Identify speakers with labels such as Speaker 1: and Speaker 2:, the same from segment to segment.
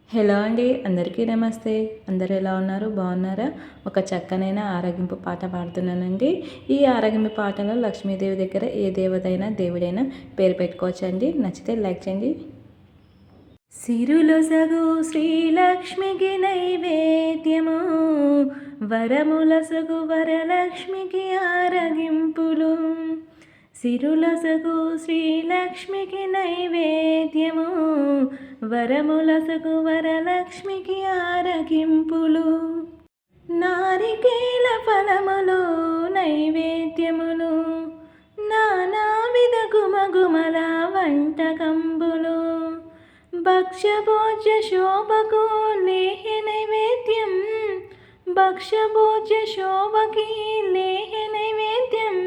Speaker 1: Hello అండి, అందరికీ నమస్తే. అందరూ ఎలా ఉన్నారు? బాగున్నారా? ఒక చక్కనైన ఆరగింపు పాట పాడుతున్నానండి. ఈ ఆరగింపు పాటలో లక్ష్మీదేవి దగ్గర ఏ దేవతైనా దేవుడైనా పేరు పెట్టుకోవచ్చండి. నచ్చితే లైక్ చేయండి. సిరులొసగు శ్రీలక్ష్మికి నైవేద్యము, వరములసగు వరలక్ష్మికి ఆరగింపులు. సిరులసగు శ్రీలక్ష్మికి నైవేద్యము, వరములసగు వరలక్ష్మికి ఆరగింపులు. నారికేల ఫలములు నైవేద్యములు, నానావిధ గుమగుమల వంటకంబులు. భక్ష్యభోజ్య శోభకు లేహ నైవేద్యం, భక్ష్యభోజ్య శోభకి లేహ నైవేద్యం.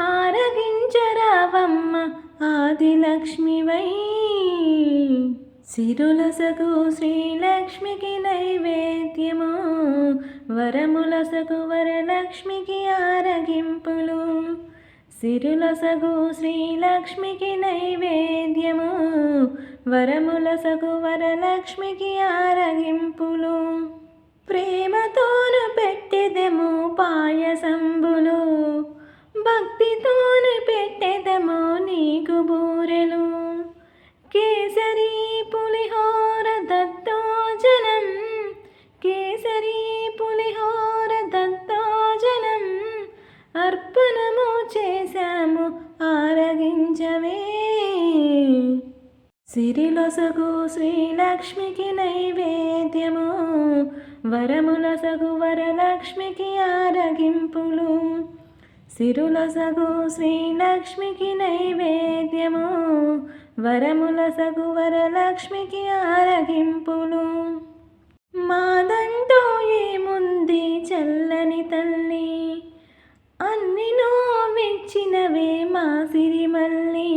Speaker 1: ఆరగించరావమ్మ ఆదిలక్ష్మివై, సిరులసగు శ్రీలక్ష్మికి నైవేద్యము, వరములసగు వరలక్ష్మికి ఆరగింపులు. సిరులసగు శ్రీలక్ష్మికి నైవేద్యము, వరములసగు వరలక్ష్మికి ఆరగింపులు. ప్రేమతోను పెట్టెదము పాయసంబులు, భక్తితోను పెట్టెదము నీకు బూరెలు. కేసరి పులిహోర దత్తోజనం, కేసరి పులిహోర దత్తోజనం. అర్పణము చేశాము ఆరగించవే, సిరిలొసగు శ్రీలక్ష్మికి నైవేద్యము, వరములసగు వరలక్ష్మికి ఆరగింపులు. సిరులసగు శ్రీలక్ష్మికి నైవేద్యము, వరములసగు వరలక్ష్మికి ఆరగింపులు. మాదంటూ ఏముంది చల్లని తల్లి, అన్ని నోవిచ్చినవే మా సిరిమల్లి.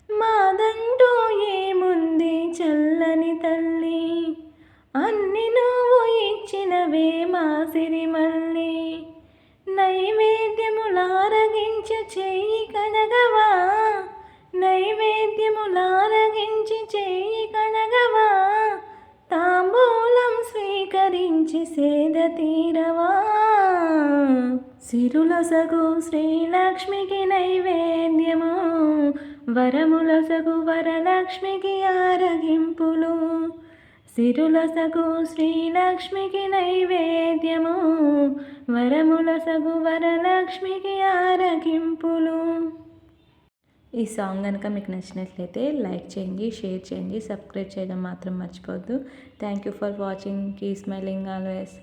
Speaker 1: మాదంటూ ఏముంది చల్లని తల్లి, అన్ని నువ్వు ఇచ్చినవే మా సిరిమల్లి. నైవేద్యములారగించి చేయి కడగవా, నైవేద్యములారగించి చేయి కడగవా. తాంబూలం స్వీకరించి సేద తీరవా, సిరులసగు శ్రీలక్ష్మికి నైవేద్యము, వరములసగు వరలక్ష్మికి ఆరగింపులు. సిరులసగు శ్రీలక్ష్మికి నైవేద్యము, వరములసగు వరలక్ష్మికి ఆరగింపులు. ఈ సాంగ్ కనుక మీకు నచ్చినట్లయితే లైక్ చేయండి, షేర్ చేయండి, సబ్స్క్రైబ్ చేయడం మాత్రం మర్చిపోవద్దు. Thank you for watching. Keep smiling always.